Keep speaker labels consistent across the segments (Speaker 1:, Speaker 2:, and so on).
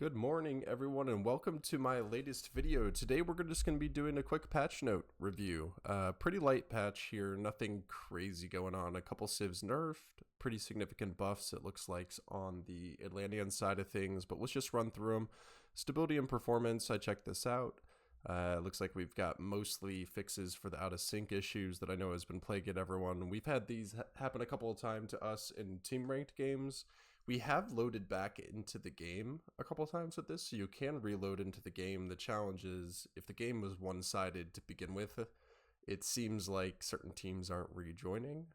Speaker 1: Good morning, everyone, and welcome to my latest video. Today, we're just going to be doing a quick patch note review. Pretty light patch here, nothing crazy going on. A couple civs nerfed, pretty significant buffs, it looks like, on the Atlantean side of things, but let's just run through them. Stability and performance, I checked this out. Looks like we've got mostly fixes for the out-of-sync issues that I know has been plaguing everyone. We've had these happen a couple of times to us in team-ranked games. We have loaded back into the game a couple times with this, so you can reload into the game. The challenge is, if the game was one-sided to begin with, it seems like certain teams aren't rejoining.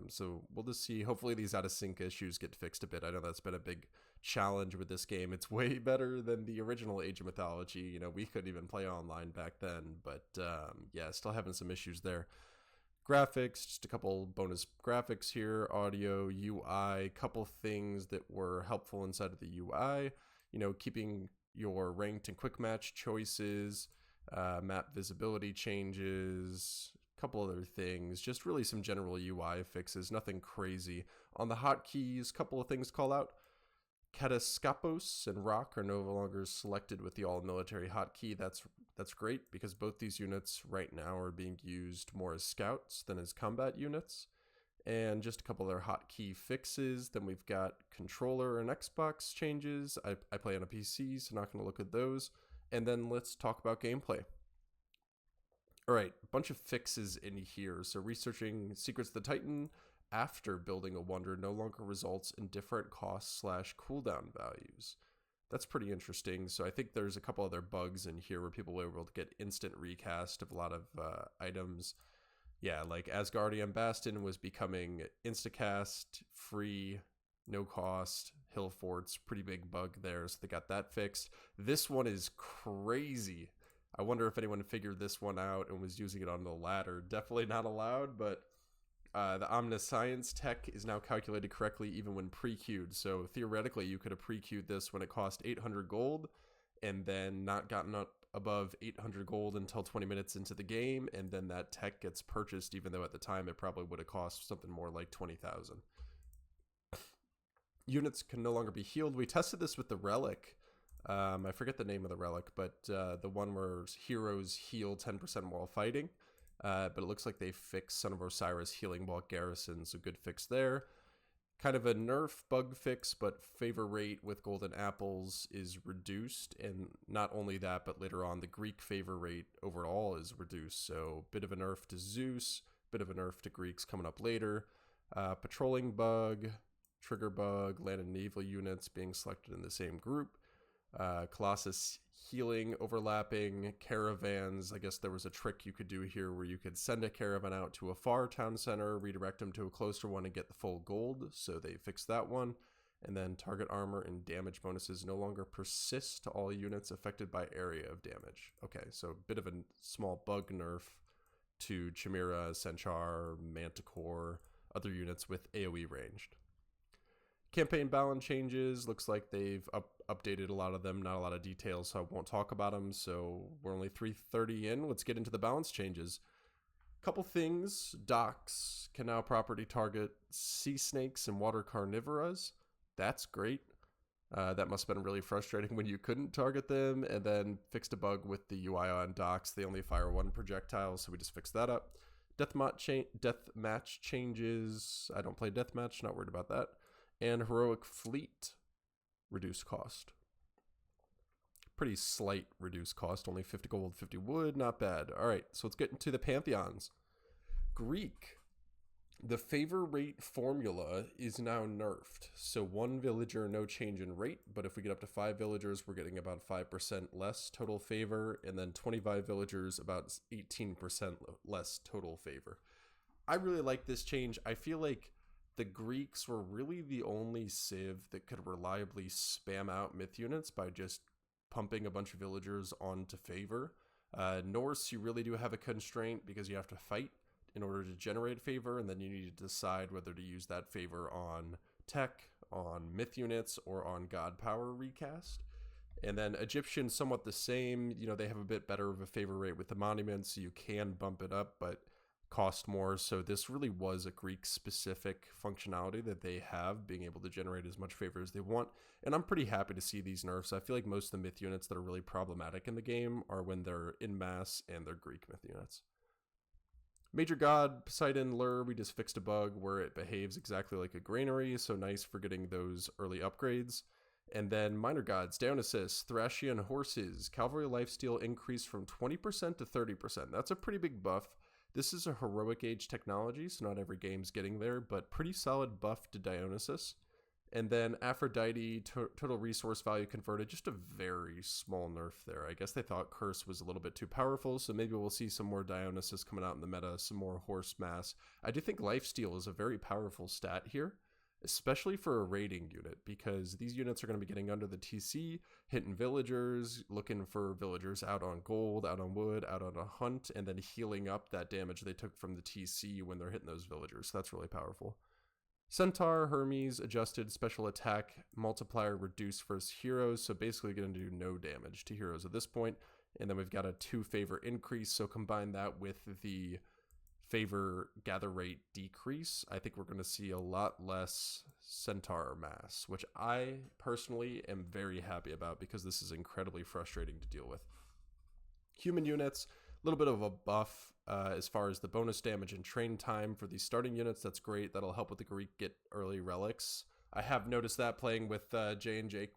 Speaker 1: So we'll just see. Hopefully these out-of-sync issues get fixed a bit. I know that's been a big challenge with this game. It's way better than the original Age of Mythology. You know, we couldn't even play online back then, but yeah, still having some issues there. Graphics, just a couple bonus graphics here, audio, UI, couple things that were helpful inside of the UI, you know, keeping your ranked and quick match choices, map visibility changes, a couple other things, just really some general UI fixes, nothing crazy. On the hotkeys, couple of things call out. Catastropos and Rock are no longer selected with the all-military hotkey. That's great because both these units right now are being used more as scouts than as combat units. And just a couple other hotkey fixes. Then we've got controller and Xbox changes. I play on a PC, so not going to look at those. And then let's talk about gameplay. All right, a bunch of fixes in here. So researching Secrets of the Titan after building a wonder no longer results in different cost / cooldown values. That's pretty interesting. So I think there's a couple other bugs in here where people were able to get instant recast of a lot of items. Yeah, like Asgardian Bastion was becoming instacast, free, no cost. Hill Fort's pretty big bug there, so they got that fixed. This one is crazy. I wonder if anyone figured this one out and was using it on the ladder. Definitely not allowed, but the omniscience tech is now calculated correctly even when pre-queued. So theoretically, you could have pre-queued this when it cost 800 gold and then not gotten up above 800 gold until 20 minutes into the game, and then that tech gets purchased even though at the time it probably would have cost something more like 20,000. Units can no longer be healed. We tested this with the relic. I forget the name of the relic, but the one where heroes heal 10% while fighting. But it looks like they fixed Son of Osiris healing while garrison, so good fix there. Kind of a nerf bug fix, but favor rate with golden apples is reduced, and not only that, but later on the Greek favor rate overall is reduced, so bit of a nerf to Zeus, bit of a nerf to Greeks coming up later. Patrolling bug, trigger bug, land and naval units being selected in the same group. Colossus healing overlapping, caravans. I guess there was a trick you could do here where you could send a caravan out to a far town center, redirect them to a closer one and get the full gold, so they fixed that one. And then target armor and damage bonuses no longer persist to all units affected by area of damage. Okay, so a bit of a small bug nerf to Chimera, Centaur, Manticore, other units with AoE ranged. Campaign balance changes, looks like they've updated a lot of them, not a lot of details, so I won't talk about them. So we're only 3:30 in. Let's get into the balance changes. Couple things. Docks can now properly target sea snakes and water carnivoras. That's great. That must have been really frustrating when you couldn't target them. And then fixed a bug with the UI on docks. They only fire one projectile, so we just fixed that up. Deathmatch changes. I don't play deathmatch, not worried about that. And heroic fleet, reduced cost. Pretty slight reduced cost, only 50 gold, 50 wood, not bad. All right, so let's get into the Pantheons. Greek, the favor rate formula is now nerfed. So one villager, no change in rate, but if we get up to 5 villagers, we're getting about 5% less total favor, and then 25 villagers, about 18% less total favor. I really like this change. I feel like the Greeks were really the only civ that could reliably spam out myth units by just pumping a bunch of villagers onto favor. Norse, you really do have a constraint because you have to fight in order to generate favor, and then you need to decide whether to use that favor on tech, on myth units, or on god power recast. And then Egyptian, somewhat the same. You know, they have a bit better of a favor rate with the monuments, so you can bump it up, but cost more. So this really was a Greek specific functionality that they have, being able to generate as much favor as they want. And I'm pretty happy to see these nerfs. I feel like most of the myth units that are really problematic in the game are when they're in mass and they're Greek myth units. Major God, Poseidon lure, we just fixed a bug where it behaves exactly like a granary, so nice for getting those early upgrades. And then minor gods, Dionysus, Thracian horses, cavalry lifesteal increase from 20% to 30%. That's a pretty big buff. This is a heroic age technology, so not every game's getting there, but pretty solid buff to Dionysus. And then Aphrodite, total resource value converted, just a very small nerf there. I guess they thought Curse was a little bit too powerful, so maybe we'll see some more Dionysus coming out in the meta, some more horse mass. I do think lifesteal is a very powerful stat here, especially for a raiding unit, because these units are going to be getting under the TC, hitting villagers, looking for villagers out on gold, out on wood, out on a hunt, and then healing up that damage they took from the TC when they're hitting those villagers. So that's really powerful. Centaur, Hermes, adjusted special attack multiplier reduced versus heroes, so basically going to do no damage to heroes at this point. And then we've got a 2 favor increase, so combine that with the favor gather rate decrease, I think we're going to see a lot less Centaur mass, which I personally am very happy about because this is incredibly frustrating to deal with. Human units, a little bit of a buff as far as the bonus damage and train time for these starting units. That's great. That'll help with the Greek get early relics. I have noticed that playing with Jay and Jake,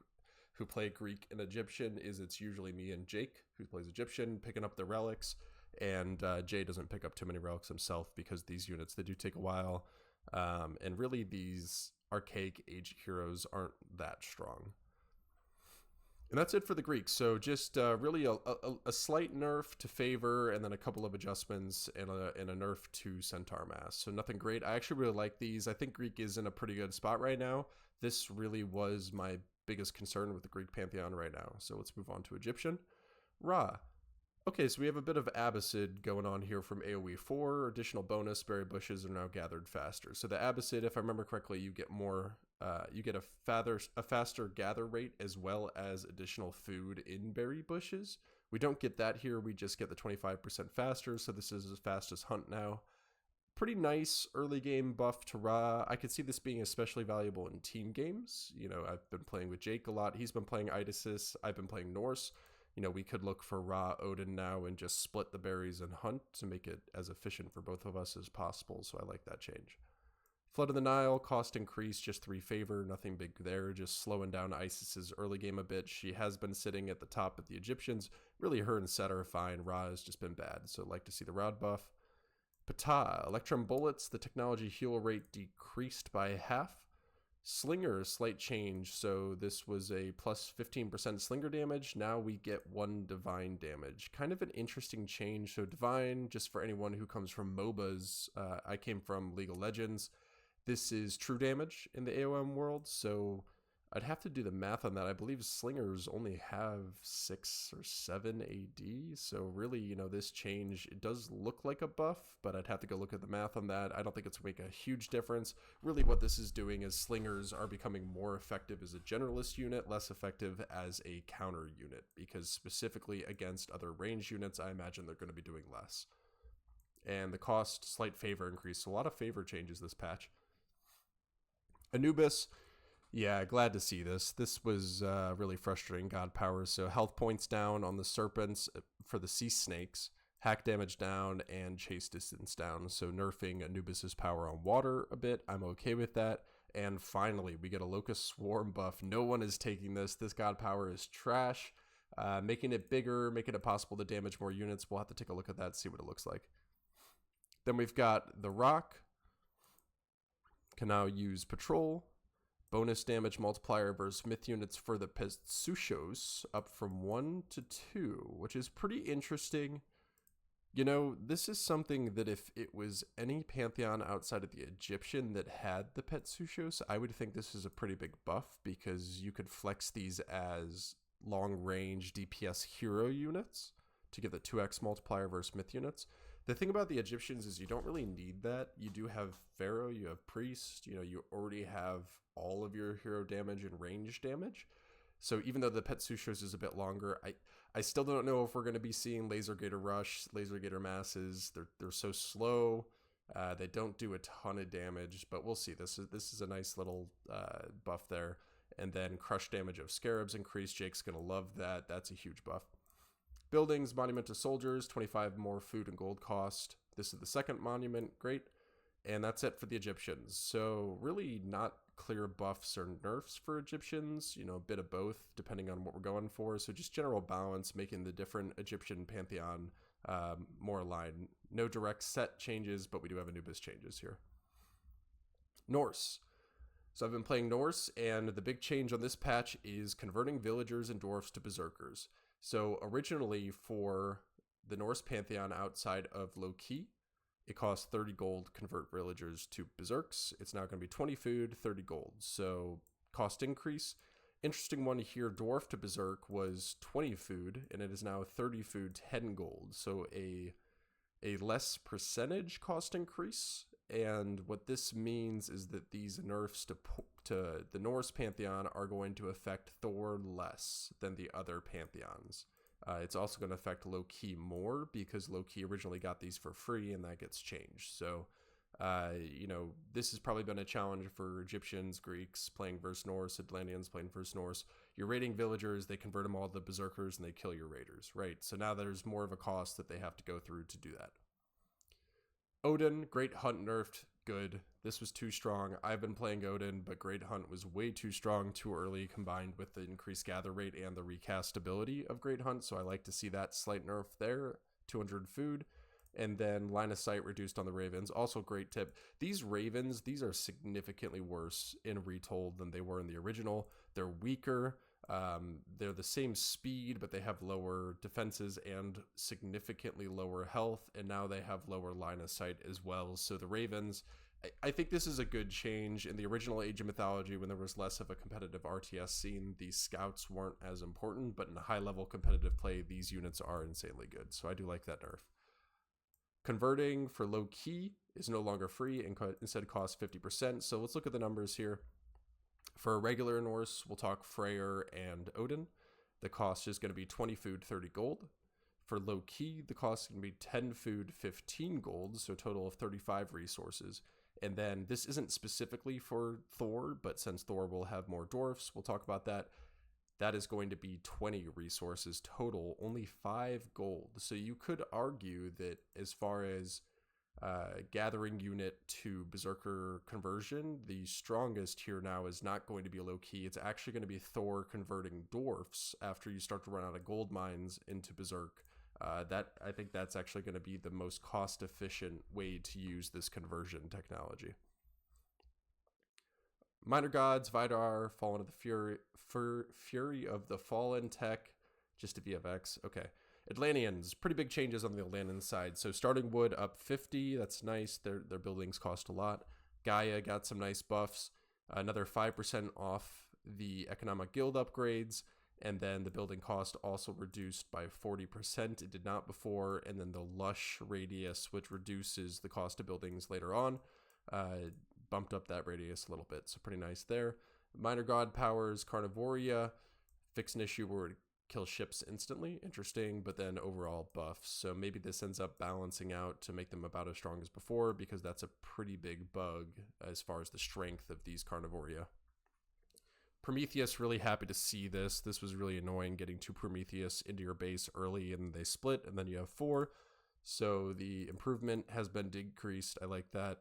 Speaker 1: who play Greek and Egyptian, is it's usually me and Jake, who plays Egyptian, picking up the relics. And Jay doesn't pick up too many relics himself because these units, they do take a while. And really these archaic age heroes aren't that strong. And that's it for the Greeks. So just really a slight nerf to favor, and then a couple of adjustments and a nerf to Centaur mass. So nothing great. I actually really like these. I think Greek is in a pretty good spot right now. This really was my biggest concern with the Greek Pantheon right now. So let's move on to Egyptian. Ra. Okay, so we have a bit of Abbasid going on here from AoE 4. Additional bonus, berry bushes are now gathered faster. So the Abbasid, if I remember correctly, you get more, you get a faster gather rate as well as additional food in berry bushes. We don't get that here, we just get the 25% faster, so this is as fast as hunt now. Pretty nice early game buff to Ra. I could see this being especially valuable in team games. You know, I've been playing with Jake a lot. He's been playing Idasis. I've been playing Norse. You know, we could look for Ra Odin now and just split the berries and hunt to make it as efficient for both of us as possible, so I like that change. Flood of the Nile, cost increase, just 3 favor, nothing big there, just slowing down Isis's early game a bit. She has been sitting at the top of the Egyptians. Really, her and Set are fine. Ra has just been bad, so I'd like to see the Rod buff. Ptah, Electrum Bullets, the technology heal rate decreased by half. Slinger, slight change, so this was a plus 15% slinger damage. Now we get 1 divine damage. Kind of an interesting change. So divine, just for anyone who comes from MOBAs, I came from League of Legends. This is true damage in the AOM world, so I'd have to do the math on that. I believe slingers only have 6 or 7 AD, so really, you know, this change, it does look like a buff, but I'd have to go look at the math on that. I don't think it's going to make a huge difference. Really what this is doing is slingers are becoming more effective as a generalist unit, less effective as a counter unit, because specifically against other range units, I imagine they're going to be doing less. And the cost, slight favor increase, so a lot of favor changes this patch. Anubis. Yeah, glad to see this. This was really frustrating god powers. So health points down on the serpents for the sea snakes, hack damage down, and chase distance down. So nerfing Anubis's power on water a bit. I'm okay with that. And finally, we get a Locust Swarm buff. No one is taking this. This god power is trash. Making it bigger, making it possible to damage more units. We'll have to take a look at that, see what it looks like. Then we've got the Rock. Can now use Patrol. Bonus damage multiplier versus myth units for the Petsushos up from 1 to 2, which is pretty interesting. You know, this is something that if it was any Pantheon outside of the Egyptian that had the Petsushos, I would think this is a pretty big buff because you could flex these as long-range DPS hero units to get the 2x multiplier versus myth units. The thing about the Egyptians is you don't really need that. You do have Pharaoh, you have Priest, you know, you already have all of your hero damage and range damage. So even though the Petsushos is a bit longer, I still don't know if we're going to be seeing Laser Gator Rush, Laser Gator Masses. They're so slow. They don't do a ton of damage, but we'll see. This is a nice little buff there. And then crush damage of Scarabs increase. Jake's going to love that. That's a huge buff. Buildings, Monument to Soldiers, 25 more food and gold cost. This is the second monument. Great. And that's it for the Egyptians. So really not clear buffs or nerfs for Egyptians, a bit of both depending on what we're going for. So just general balance, making the different Egyptian pantheon more aligned. No direct set changes, but we do have Anubis changes here. Norse. So I've been playing Norse, and the big change on this patch is converting villagers and dwarfs to berserkers. So originally for the Norse pantheon outside of Loki, it costs 30 gold to convert villagers to berserks. It's now going to be 20 food, 30 gold. So cost increase. Interesting one here, dwarf to berserk was 20 food, and it is now 30 food, 10 gold. So a less percentage cost increase. And what this means is that these nerfs to the Norse pantheon are going to affect Thor less than the other pantheons. It's also going to affect Loki more because Loki originally got these for free, and that gets changed. So, this has probably been a challenge for Egyptians, Greeks playing versus Norse, Atlanteans playing versus Norse. You're raiding villagers, they convert them all to berserkers, and they kill your raiders, right? So now there's more of a cost that they have to go through to do that. Odin, Great Hunt nerfed, good. This was too strong. I've been playing Odin, but Great Hunt was way too strong, too early, combined with the increased gather rate and the recastability of Great Hunt, so I like to see that slight nerf there. 200 food. And then line of sight reduced on the Ravens. Also great tip. These Ravens, these are significantly worse in Retold than they were in the original. They're weaker. They're the same speed, but they have lower defenses and significantly lower health, and now they have lower line of sight as well. So the Ravens, I think this is a good change. In the original Age of Mythology, when there was less of a competitive RTS scene, these scouts weren't as important, but in high-level competitive play, these units are insanely good, so I do like that nerf. Converting for low key is no longer free and instead costs 50%, so let's look at the numbers here. For a regular Norse, we'll talk Freyr and Odin. The cost is going to be 20 food, 30 gold. For low key, the cost is going to be 10 food, 15 gold, so a total of 35 resources. And then this isn't specifically for Thor, but since Thor will have more dwarfs, we'll talk about that. That is going to be 20 resources total, only 5 gold. So you could argue that as far as gathering unit to berserker conversion, the strongest here now is not going to be low key. It's actually going to be Thor converting dwarfs after you start to run out of gold mines into berserk. I think that's actually going to be the most cost efficient way to use this conversion technology. Minor Gods, Vidar, Fallen of the Fury of the Fallen tech, just a VFX. Okay. Atlanteans, pretty big changes on the Atlantean side. So starting wood up 50, that's nice. Their buildings cost a lot. Gaia got some nice buffs. Another 5% off the economic guild upgrades. And then the building cost also reduced by 40%. It did not before. And then the Lush radius, which reduces the cost of buildings later on, bumped up that radius a little bit. So pretty nice there. Minor God powers, Carnivoria, fix an issue where it kills ships instantly. Interesting, but then overall buffs. So maybe this ends up balancing out to make them about as strong as before, because that's a pretty big bug as far as the strength of these Carnivoria. Prometheus, really happy to see this. This was really annoying getting 2 Prometheus into your base early and they split, and then you have 4. So the improvement has been decreased. I like that.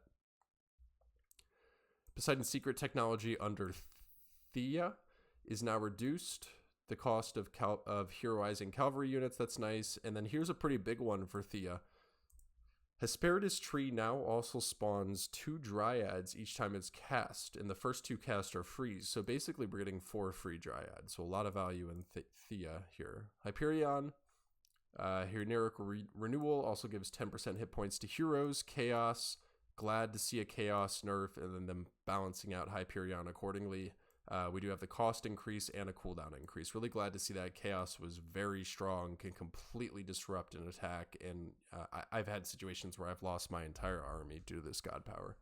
Speaker 1: Poseidon's secret technology under Thea is now reduced. The cost of heroizing cavalry units, that's nice. And then here's a pretty big one for Thea. Hesperides Tree now also spawns 2 dryads each time it's cast, and the first 2 casts are free. So basically we're getting 4 free dryads, so a lot of value in Thea here. Hyperion, Heroic Renewal also gives 10% hit points to heroes. Chaos, glad to see a Chaos nerf and then them balancing out Hyperion accordingly. We do have the cost increase and a cooldown increase. Really glad to see that. Chaos was very strong, can completely disrupt an attack, and I've had situations where I've lost my entire army due to this god power.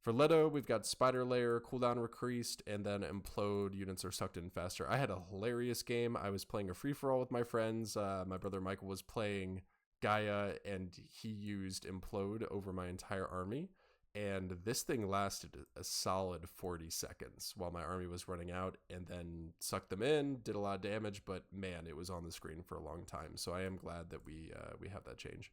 Speaker 1: For Leto, we've got Spider Layer, cooldown increased, and then Implode, units are sucked in faster. I had a hilarious game. I was playing a free-for-all with my friends. My brother Michael was playing Gaia, and he used Implode over my entire army. And this thing lasted a solid 40 seconds while my army was running out, and then sucked them in, did a lot of damage, but man, it was on the screen for a long time. So I am glad that we have that change.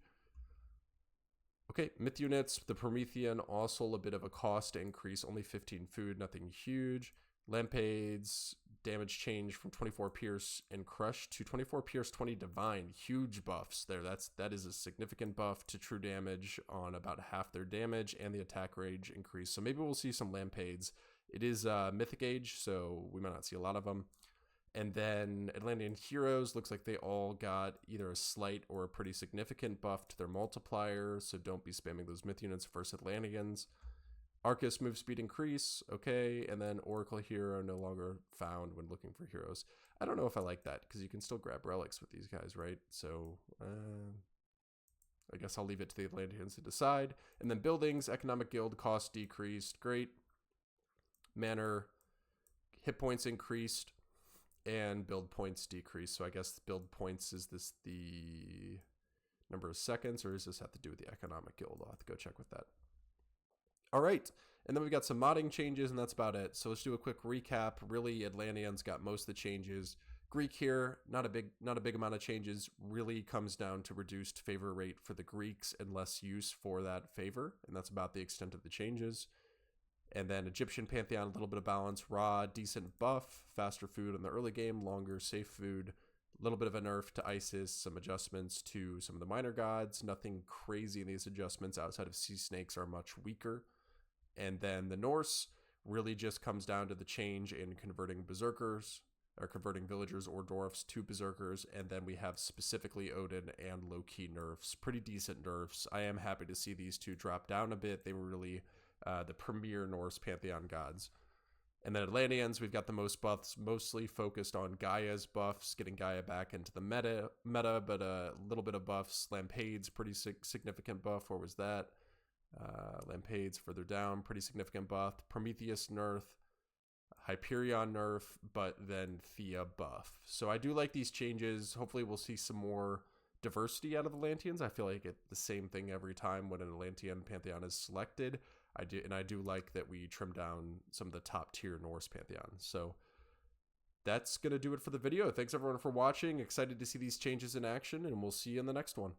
Speaker 1: Okay, myth units, the Promethean, also a bit of a cost increase, only 15 food, nothing huge. Lampades, damage change from 24 Pierce and Crush to 24 Pierce, 20 Divine. Huge buffs there. That is a significant buff to true damage on about half their damage, and the attack range increase. So maybe we'll see some Lampades. It is Mythic Age, so we might not see a lot of them. And then Atlantean heroes, looks like they all got either a slight or a pretty significant buff to their multiplier, so don't be spamming those myth units versus Atlanteans. Arcus move speed increase, okay, and then Oracle hero no longer found when looking for heroes. I don't know if I like that, because you can still grab relics with these guys, right? So I guess I'll leave it to the Atlanteans to decide. And then buildings, economic guild cost decreased, great. Manor, hit points increased, and build points decreased. So I guess build points, is this the number of seconds, or does this have to do with the economic guild? I'll have to go check with that. All right, and then we've got some modding changes, and that's about it. So let's do a quick recap. Really, Atlanteans got most of the changes. Greek here, not a big amount of changes. Really comes down to reduced favor rate for the Greeks and less use for that favor, and that's about the extent of the changes. And then Egyptian Pantheon, a little bit of balance. Ra, decent buff, faster food in the early game, longer safe food. A little bit of a nerf to Isis, some adjustments to some of the minor gods. Nothing crazy in these adjustments outside of sea snakes are much weaker. And then the Norse really just comes down to the change in converting berserkers, or converting villagers or dwarfs to berserkers. And then we have specifically Odin and Loki nerfs, pretty decent nerfs. I am happy to see these two drop down a bit. They were really the premier Norse Pantheon gods. And then Atlanteans, we've got the most buffs, mostly focused on Gaia's buffs, getting Gaia back into the meta, but a little bit of buffs. Lampades, pretty significant buff. Where was that? Lampades further down, pretty significant buff. Prometheus nerf, Hyperion nerf, but then Thea buff. So I do like these changes. Hopefully we'll see some more diversity out of Atlanteans. I feel like it's the same thing every time when an Atlantean Pantheon is selected. I do like that we trim down some of the top tier Norse Pantheons. So that's going to do it for the video. Thanks everyone for watching. Excited to see these changes in action, and we'll see you in the next one.